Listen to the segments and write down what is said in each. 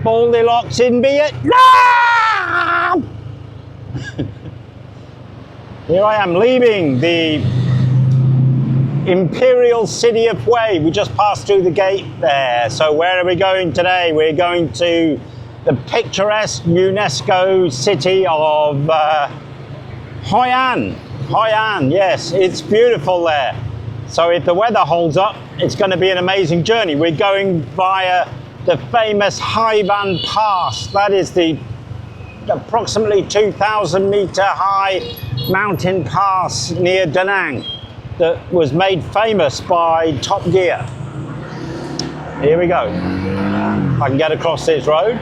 Goldilocks in Vietnam! Here I am leaving the imperial city of Hue. We just passed through the gate there. So where are we going today? We're going to the picturesque UNESCO city of Hoi An. Hoi An, yes, it's beautiful there. So if the weather holds up, it's going to be an amazing journey. We're going via the famous Hoi An Pass. That is the approximately 2,000 meter high mountain pass near Da Nang that was made famous by Top Gear. Here we go. If I can get across this road.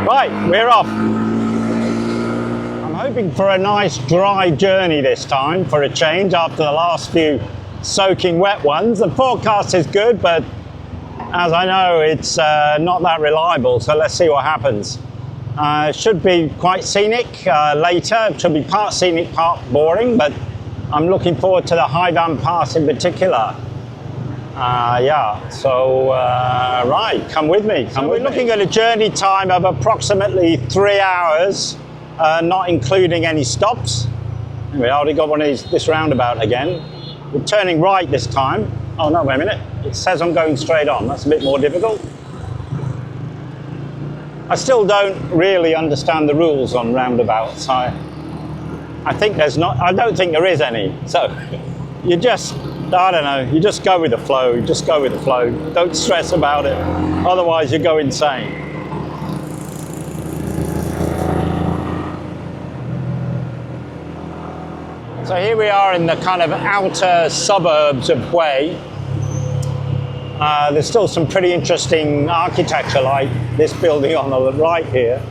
Right, we're off. I'm hoping for a nice dry journey this time for a change after the last few soaking wet ones. The forecast is good, but as I know, it's not that reliable, so let's see what happens. Should be quite scenic later. It should be part scenic, part boring, but I'm looking forward to the Hoi An Pass in particular. Right, come with me. We're looking at a journey time of approximately 3 hours, not including any stops. We already got one of this roundabout again. We're turning right this time. Oh no, wait a minute. It says I'm going straight on. That's a bit more difficult. I still don't really understand the rules on roundabouts. I think there's not, I don't think there is any. So you just, I don't know, you just go with the flow. You just go with the flow. Don't stress about it. Otherwise you go insane. So here we are in the kind of outer suburbs of Hue. There's still some pretty interesting architecture, like this building on the right here.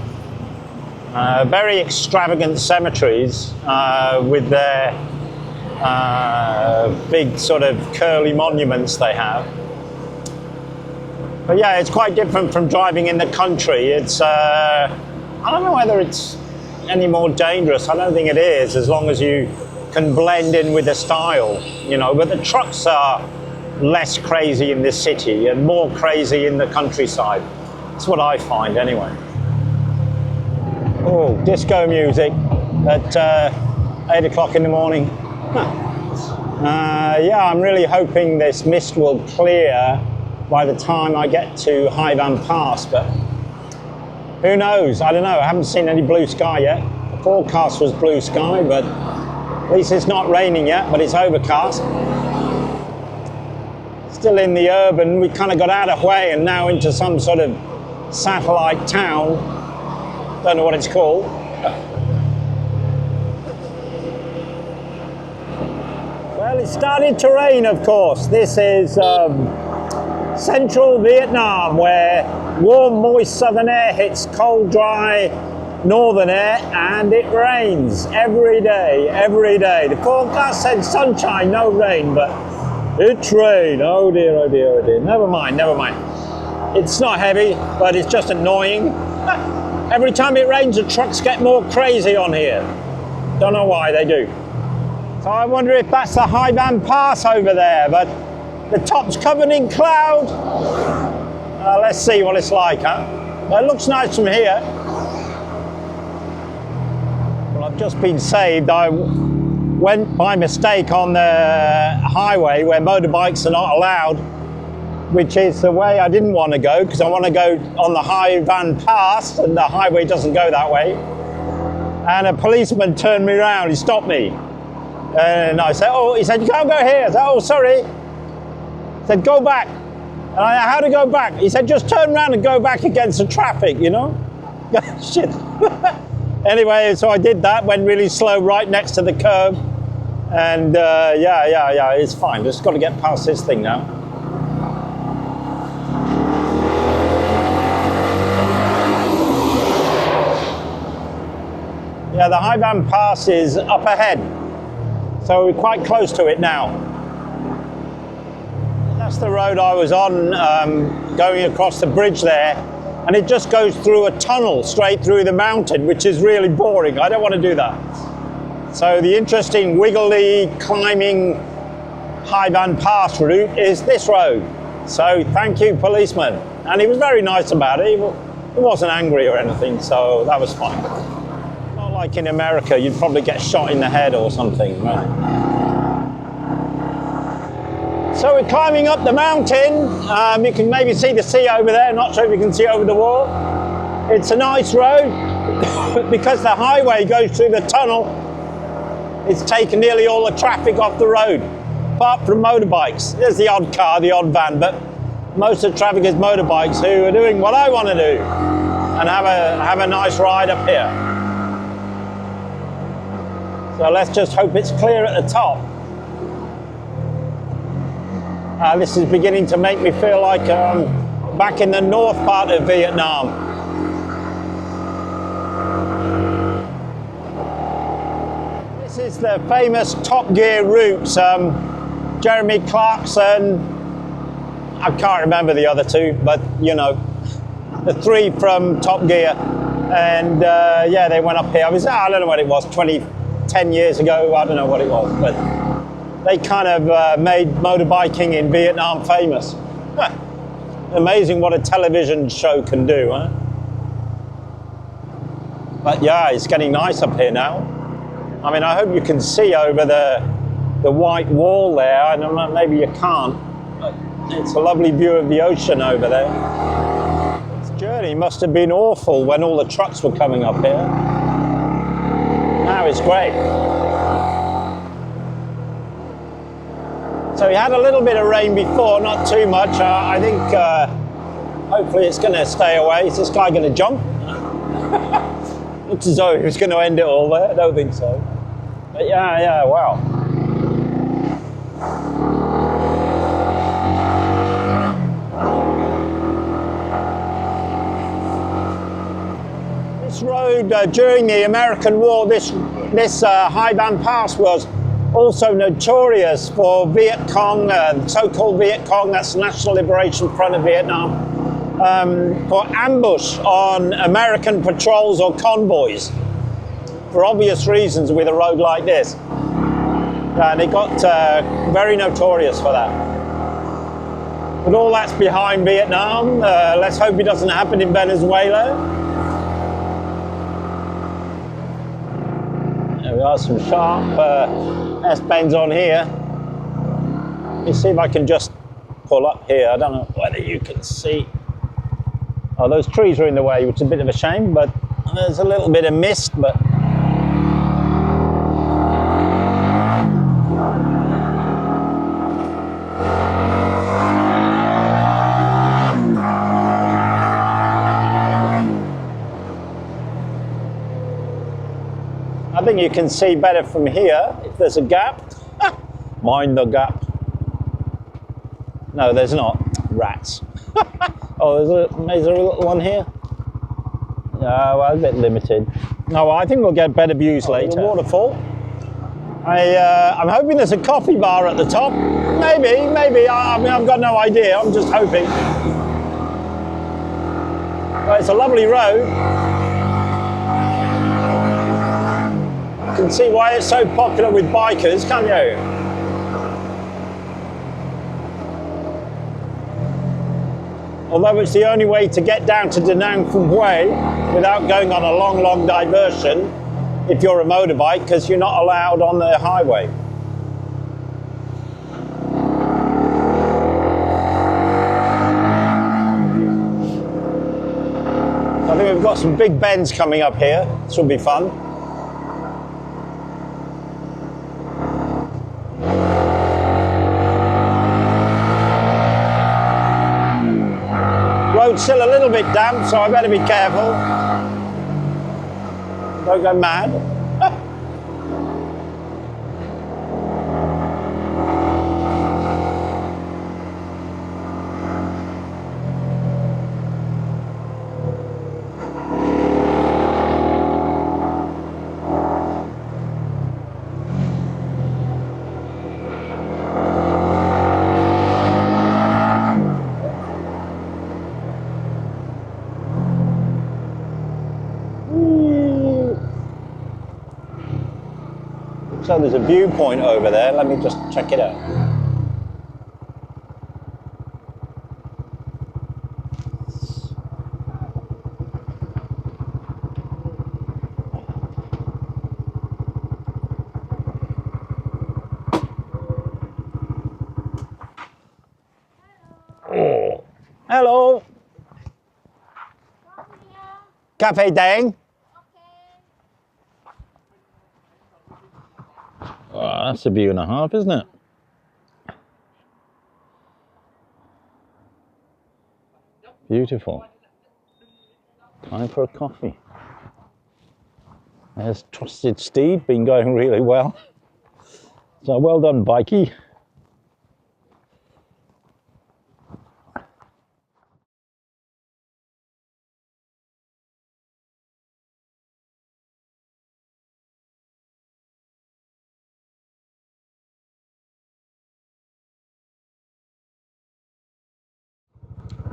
Very extravagant cemeteries with their big sort of curly monuments they have. But yeah, it's quite different from driving in the country. It's, I don't know whether it's any more dangerous. I don't think it is, as long as you can blend in with the style, you know. But the trucks are less crazy in this city and more crazy in the countryside. That's what I find anyway. Oh, disco music at 8 o'clock in the morning. Yeah, I'm really hoping this mist will clear by the time I get to Hoi An Pass, but who knows? I don't know. I haven't seen any blue sky yet. The forecast was blue sky, but at least it's not raining yet, but it's overcast. Still in the urban, we kind of got out of Hue and now into some sort of satellite town. Don't know what it's called. Well, it started to rain, of course. This is central Vietnam, where warm, moist southern air hits cold, dry northern air, and it rains every day, every day. The forecast said sunshine, no rain, but it's rain. Oh dear, oh dear, oh dear. Never mind, never mind. It's not heavy, but it's just annoying. Every time it rains, the trucks get more crazy on here. Don't know why they do. So I wonder if that's the Hoi An Pass over there, but the top's covered in cloud. Let's see what it's like, huh? Well, it looks nice from here. Well, I've just been saved. I went by mistake on the highway where motorbikes are not allowed, which is the way I didn't want to go, because I want to go on the Hoi An Pass, and the highway doesn't go that way. And a policeman turned me around, he stopped me. And I said, oh, he said, you can't go here. I said, oh, sorry. He said, go back. And I said, how to go back? He said, just turn around and go back against the traffic, you know? Shit. Anyway, so I did that, went really slow right next to the curb. And yeah, it's fine. Just got to get past this thing now. Yeah, the Hoi An Pass is up ahead. So we're quite close to it now. That's the road I was on, going across the bridge there. And it just goes through a tunnel straight through the mountain, which is really boring. I don't want to do that. So the interesting wiggly climbing Hoi An Pass route is this road. So thank you, policeman. And he was very nice about it. He wasn't angry or anything, so that was fine. Not like in America, you'd probably get shot in the head or something, right? So we're climbing up the mountain. You can maybe see the sea over there. Not sure if you can see over the wall. It's a nice road. Because the highway goes through the tunnel, it's taken nearly all the traffic off the road, apart from motorbikes. There's the odd car, the odd van, but most of the traffic is motorbikes who are doing what I want to do and have a nice ride up here. So let's just hope it's clear at the top. This is beginning to make me feel like back in the north part of Vietnam. This is the famous Top Gear route. Jeremy Clarkson, I can't remember the other two, but you know, the three from Top Gear. And yeah, they went up here. I don't know what it was, 10 years ago, I don't know what it was, but they kind of made motorbiking in Vietnam famous. Amazing what a television show can do, huh? But yeah, it's getting nice up here now. I mean, I hope you can see over the white wall there. I don't know, maybe you can't, but it's a lovely view of the ocean over there. This journey must have been awful when all the trucks were coming up here. Now it's great. So we had a little bit of rain before, not too much. I think hopefully it's going to stay away. Is this guy going to jump? Looks as though he was going to end it all there. I don't think so. But yeah, wow. This road during the American War, this Hoi An Pass was also notorious for Viet Cong, so-called Viet Cong, that's the National Liberation Front of Vietnam, for ambush on American patrols or convoys, for obvious reasons with a road like this. And it got very notorious for that. But all that's behind Vietnam. Let's hope it doesn't happen in Venezuela. There we are, some sharp S-bends on here. Let me see if I can just pull up here. I don't know whether you can see. Oh, those trees are in the way, which is a bit of a shame, but there's a little bit of mist, but I think you can see better from here if there's a gap. Mind the gap. No, there's not. Rats. Oh, there's a little one here. No, well, a bit limited. No, I think we'll get better views later. Waterfall. I'm hoping there's a coffee bar at the top. Maybe. I mean, I've got no idea. I'm just hoping. Well, it's a lovely road. You can see why it's so popular with bikers, can't you? Although it's the only way to get down to Da Nang from Hue without going on a long diversion if you're a motorbike, because you're not allowed on the highway. I think we've got some big bends coming up here. This will be fun. Road's still a little bit damp, so I better be careful. Don't go mad. So there's a viewpoint over there. Let me just check it out. Hello. Cafe Dang. Oh, that's a view and a half, isn't it? Beautiful. Time for a coffee. There's Trusted Steed, been going really well. So well done, Bikey.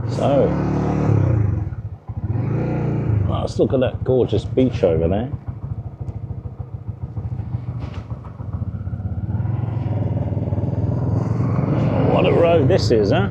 So, let's look at that gorgeous beach over there. What a road this is, huh?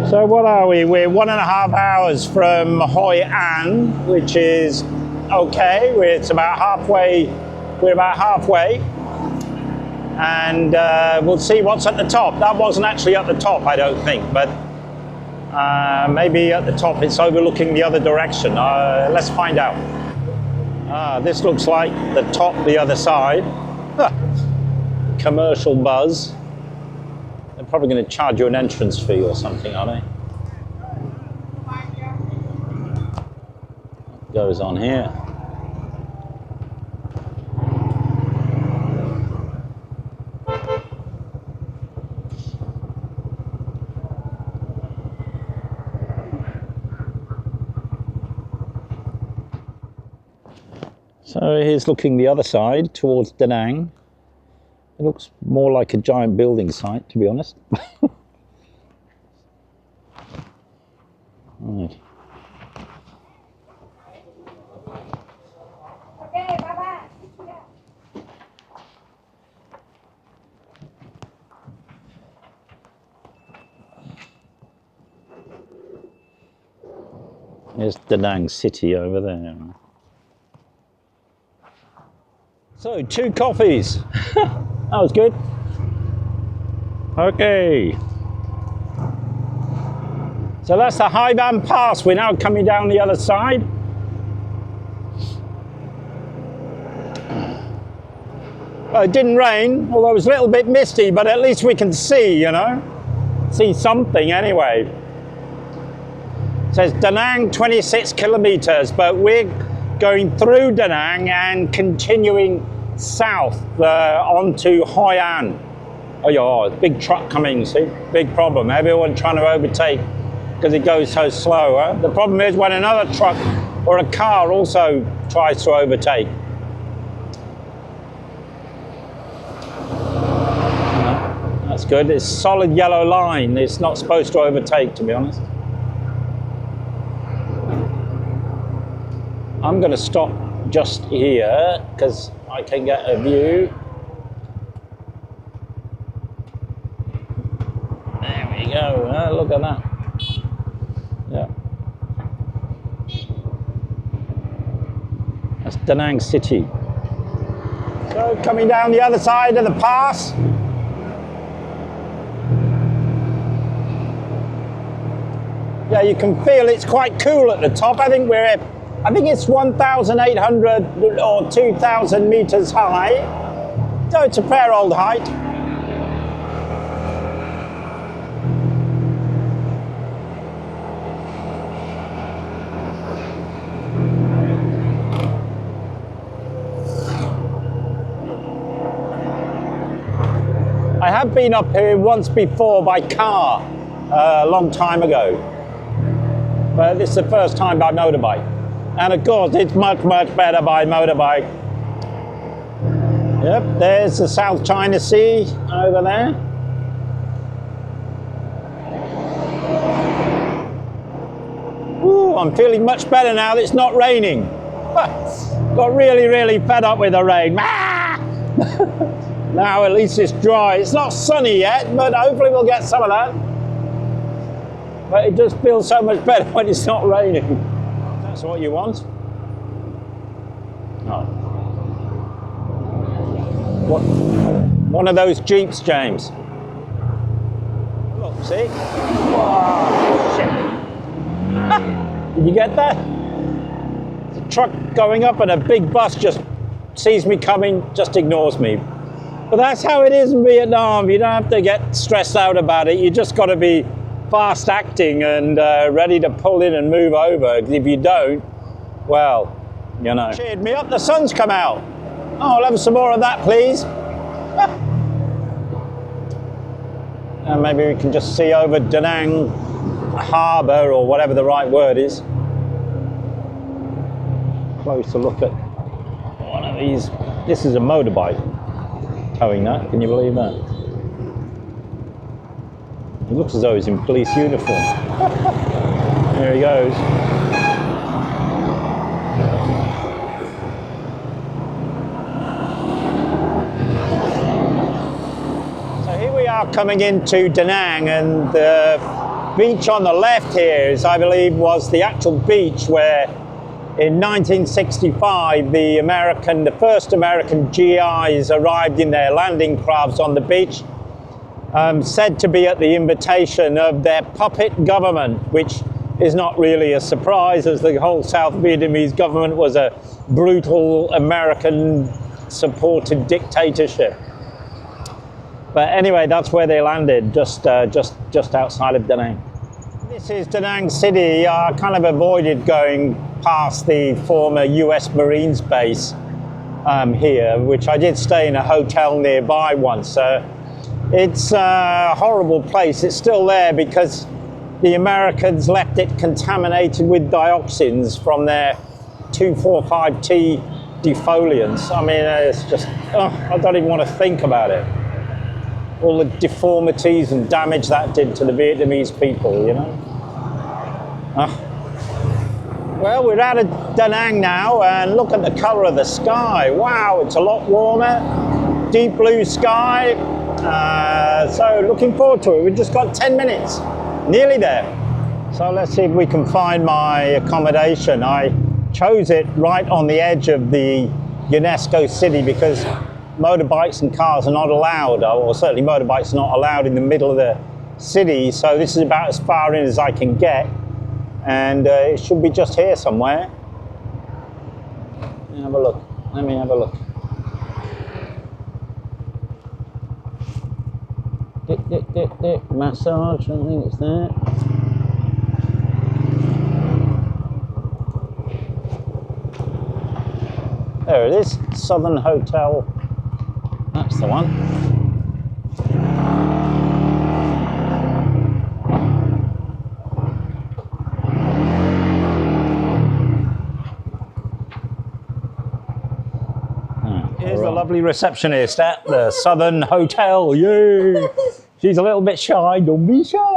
So what are we? We're 1.5 hours from Hoi An, which is okay. It's about halfway. We're about halfway, and we'll see what's at the top. That wasn't actually at the top, I don't think, but maybe at the top it's overlooking the other direction. Let's find out. This looks like the top, the other side. Commercial buzz. They're probably going to charge you an entrance fee or something, are they? Goes on here. So here's looking the other side towards Da Nang. It looks more like a giant building site, to be honest. Right. There's Da Nang City over there. So, 2 coffees. That was good. Okay. So that's the Hoi An Pass. We're now coming down the other side. Well, it didn't rain, although it was a little bit misty, but at least we can see, you know. See something anyway. It says Da Nang 26 kilometers, but we're going through Da Nang and continuing south onto Hoi An. Oh yeah, big truck coming, see? Big problem. Everyone trying to overtake because it goes so slow. Huh? The problem is when another truck or a car also tries to overtake. That's good. It's a solid yellow line. It's not supposed to overtake, to be honest. I'm going to stop just here because I can get a view. There we go. Look at that. Yeah. That's Da Nang City. So coming down the other side of the pass. Yeah, you can feel it's quite cool at the top. I think it's 1,800 or 2,000 meters high. So it's a fair old height. I have been up here once before by car a long time ago, but this is the first time by motorbike. And of course, it's much, much better by motorbike. Yep, there's the South China Sea over there. Ooh, I'm feeling much better now that it's not raining. Got really, really fed up with the rain. Now at least it's dry. It's not sunny yet, but hopefully we'll get some of that. But it just feels so much better when it's not raining. That's what you want? Oh. What? One of those Jeeps, James. Look, see? Oh, shit. Did you get that? The truck going up and a big bus just sees me coming, just ignores me. But that's how it is in Vietnam. You don't have to get stressed out about it. You just got to be fast acting and ready to pull in and move over. If you don't, well, you know. Cheered me up, the sun's come out. Oh, I'll have some more of that, please. And maybe we can just see over Da Nang Harbour, or whatever the right word is. Closer look at one of these. This is a motorbike towing that. Can you believe that? He looks as though he's in police uniform. There he goes. So here we are coming into Da Nang, and the beach on the left here is, I believe, was the actual beach where in 1965 the first American GIs arrived in their landing crafts on the beach, said to be at the invitation of their puppet government, which is not really a surprise, as the whole South Vietnamese government was a brutal American-supported dictatorship. But anyway, that's where they landed, just outside of Da Nang. This is Da Nang City. I kind of avoided going past the former US Marines base here, which I did stay in a hotel nearby once. It's a horrible place. It's still there because the Americans left it contaminated with dioxins from their 2,4,5-T defoliants. I mean, it's just, I don't even want to think about it. All the deformities and damage that did to the Vietnamese people, you know. Well, we're out of Da Nang now, and look at the colour of the sky. Wow, it's a lot warmer. Deep blue sky. So looking forward to it. We've just got 10 minutes, nearly there. So let's see if we can find my accommodation. I chose it right on the edge of the UNESCO city because motorbikes and cars are not allowed, or certainly motorbikes are not allowed in the middle of the city. So this is about as far in as I can get. And it should be just here somewhere. Let me have a look. Let me have a look. Dick. Massage, I don't think it's there. There it is, Southern Hotel. That's the one. Here's the lovely receptionist at the Southern Hotel. Yay! She's a little bit shy. Don't be shy.